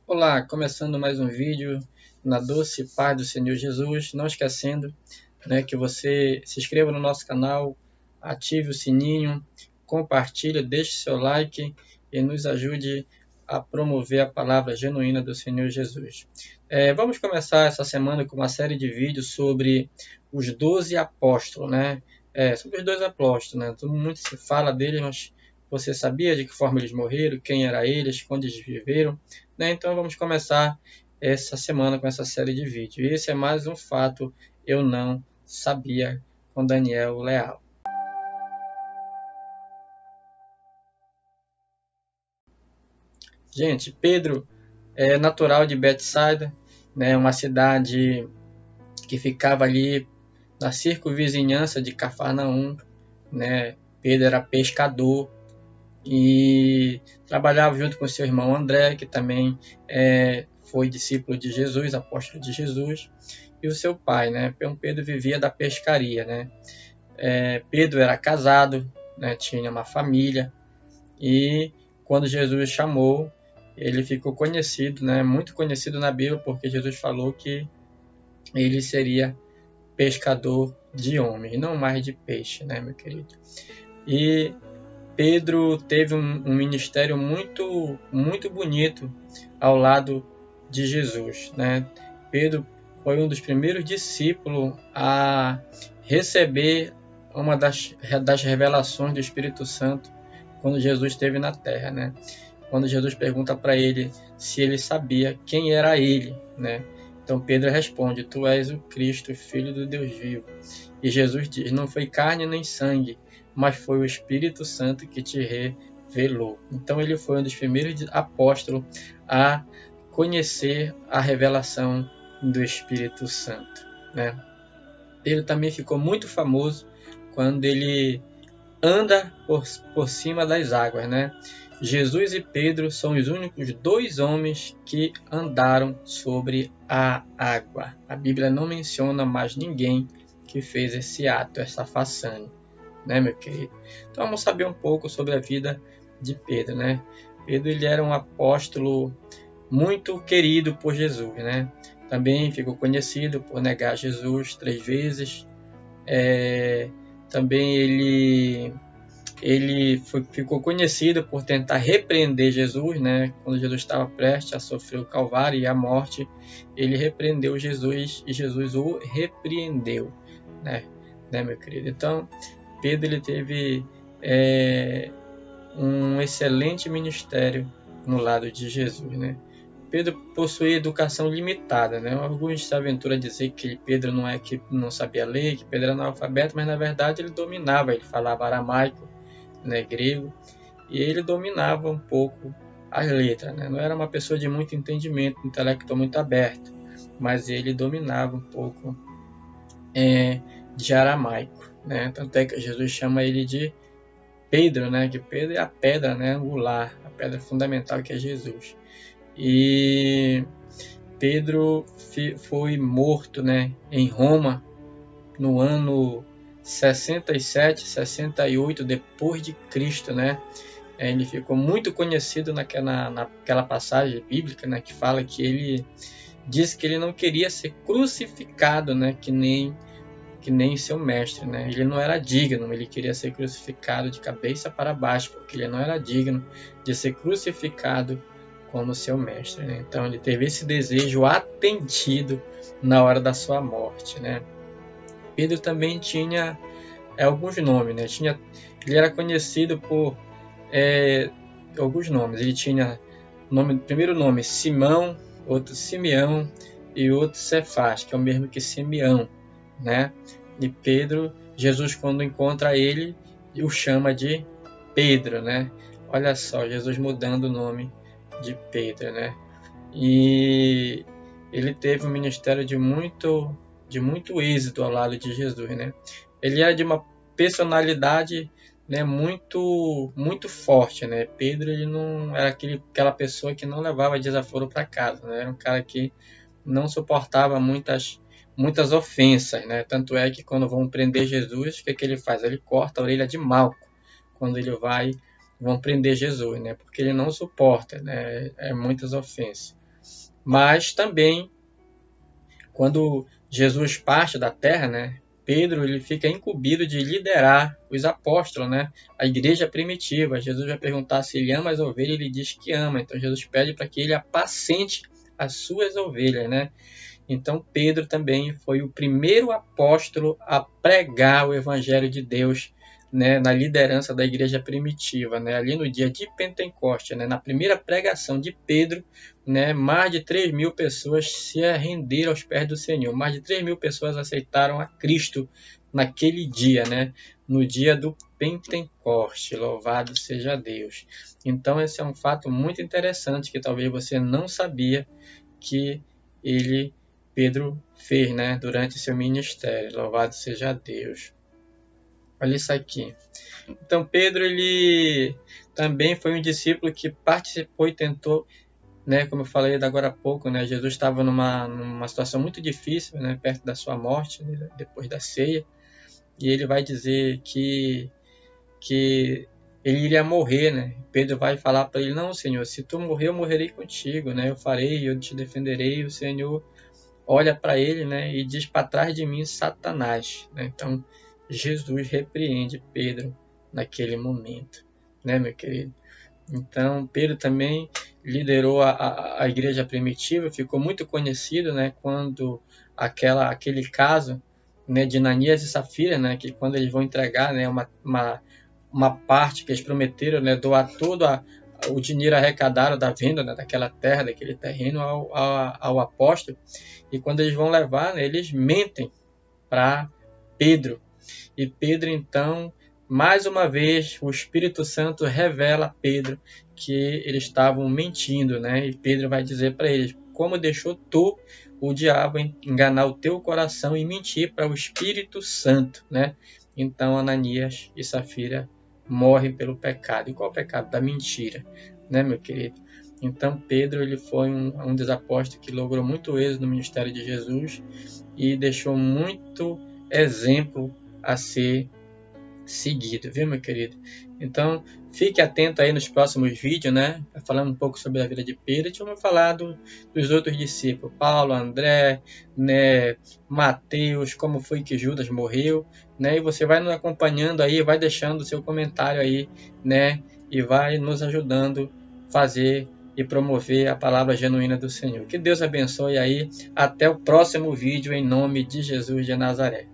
Olá, começando mais um vídeo na doce paz do Senhor Jesus, não esquecendo, que você se inscreva no nosso canal, ative o sininho, compartilhe, deixe seu like e nos ajude a promover a palavra genuína do Senhor Jesus. Vamos começar essa semana com uma série de vídeos sobre os 12 apóstolos, sobre os 12 apóstolos, Muito se fala deles, mas você sabia de que forma eles morreram, quem eram eles, quando eles viveram? Então vamos começar essa semana com essa série de vídeos. E esse é mais um fato eu não sabia com Daniel Leal. Gente, Pedro é natural de Betsaida, uma cidade que ficava ali na circunvizinhança de Cafarnaum. Pedro era pescador e trabalhava junto com seu irmão André, que também foi discípulo de Jesus, apóstolo de Jesus, e o seu pai, Então Pedro vivia da pescaria, Pedro era casado, tinha uma família, e quando Jesus chamou, ele ficou conhecido, muito conhecido na Bíblia, porque Jesus falou que ele seria pescador de homens, não mais de peixe, meu querido. E Pedro teve um ministério muito, muito bonito ao lado de Jesus, Pedro foi um dos primeiros discípulos a receber uma das revelações do Espírito Santo quando Jesus esteve na Terra, Quando Jesus pergunta para ele se ele sabia quem era ele, Então Pedro responde: Tu és o Cristo, Filho do Deus vivo. E Jesus diz: Não foi carne nem sangue, mas foi o Espírito Santo que te revelou. Então ele foi um dos primeiros apóstolos a conhecer a revelação do Espírito Santo, Ele também ficou muito famoso quando ele anda por cima das águas, Jesus e Pedro são os únicos dois homens que andaram sobre a água. A Bíblia não menciona mais ninguém que fez esse ato, essa façanha, meu querido? Então vamos saber um pouco sobre a vida de Pedro, Pedro ele era um apóstolo muito querido por Jesus, Também ficou conhecido por negar Jesus 3 vezes. Também ele ficou conhecido por tentar repreender Jesus, Quando Jesus estava prestes a sofrer o Calvário e a morte, ele repreendeu Jesus e Jesus o repreendeu, meu querido? Então, Pedro ele teve um excelente ministério no lado de Jesus, Pedro possuía educação limitada, Alguns se aventuram a dizer que Pedro não é que não sabia ler, que Pedro era analfabeto, mas na verdade ele dominava, ele falava aramaico, grego, e ele dominava um pouco as letras, Não era uma pessoa de muito entendimento, intelectual muito aberto, mas ele dominava um pouco de aramaico, Tanto é que Jesus chama ele de Pedro, que Pedro é a pedra, angular, a pedra fundamental que é Jesus. E Pedro foi morto, em Roma no ano 67, 68 depois de Cristo, Ele ficou muito conhecido naquela passagem bíblica, que fala que ele disse que ele não queria ser crucificado, que nem seu mestre, Ele não era digno, ele queria ser crucificado de cabeça para baixo, porque ele não era digno de ser crucificado como seu mestre, Então ele teve esse desejo atendido na hora da sua morte, Pedro também tinha alguns nomes, ele era conhecido por alguns nomes. Ele tinha primeiro nome Simão, outro Simeão e outro Cefás, que é o mesmo que Simeão, E Pedro, Jesus quando encontra ele, o chama de Pedro, Olha só, Jesus mudando o nome de Pedro, E ele teve um ministério de muito êxito ao lado de Jesus, Ele era de uma personalidade, muito muito forte, Pedro ele não era aquela pessoa que não levava desaforo para casa, Era um cara que não suportava muitas ofensas, Tanto é que quando vão prender Jesus, o que ele faz? Ele corta a orelha de Malco quando ele vão prender Jesus, Porque ele não suporta, muitas ofensas. Mas também, quando Jesus parte da terra, né, Pedro ele fica incumbido de liderar os apóstolos, né, a igreja primitiva. Jesus vai perguntar se ele ama as ovelhas, ele diz que ama. Então Jesus pede para que ele apacente as suas ovelhas, né? Então Pedro também foi o primeiro apóstolo a pregar o evangelho de Deus, né, na liderança da igreja primitiva, né, ali no dia de Pentecostes, né, na primeira pregação de Pedro, né, mais de 3.000 pessoas se renderam aos pés do Senhor, mais de 3.000 pessoas aceitaram a Cristo naquele dia, né, no dia do Pentecostes, louvado seja Deus. Então esse é um fato muito interessante que talvez você não sabia que Pedro fez, né, durante seu ministério, louvado seja Deus. Olha isso aqui. Então Pedro ele também foi um discípulo que participou e tentou, né, como eu falei agora há pouco, né, Jesus estava numa situação muito difícil, né, perto da sua morte, né, depois da ceia, e ele vai dizer que ele iria morrer, né? Pedro vai falar para ele: não, Senhor, se tu morrer, eu morrerei contigo, né? Eu farei, eu te defenderei. O Senhor olha para ele, né, e diz: para trás de mim, Satanás, né? Então Jesus repreende Pedro naquele momento, né, meu querido? Então Pedro também liderou a igreja primitiva, ficou muito conhecido, né, quando aquele caso, né, de Ananias e Safira, né, que quando eles vão entregar, né, uma parte que eles prometeram, né, doar todo o dinheiro arrecadado da venda, né, daquela terra, daquele terreno ao apóstolo, e quando eles vão levar, né, eles mentem para Pedro. E Pedro, então, mais uma vez, o Espírito Santo revela a Pedro que eles estavam mentindo, né? E Pedro vai dizer para eles: como deixou tu, o diabo, enganar o teu coração e mentir para o Espírito Santo, né? Então Ananias e Safira morrem pelo pecado. E qual o pecado? Da mentira, né, meu querido? Então Pedro ele foi um dos apóstolos que logrou muito êxito no ministério de Jesus e deixou muito exemplo a ser seguido, viu, meu querido? Então, fique atento aí nos próximos vídeos, né? Falando um pouco sobre a vida de Pedro. E vamos falar dos outros discípulos, Paulo, André, né, Mateus, como foi que Judas morreu, né? E você vai nos acompanhando aí, vai deixando o seu comentário aí, né? E vai nos ajudando a fazer e promover a palavra genuína do Senhor. Que Deus abençoe aí. Até o próximo vídeo, em nome de Jesus de Nazaré.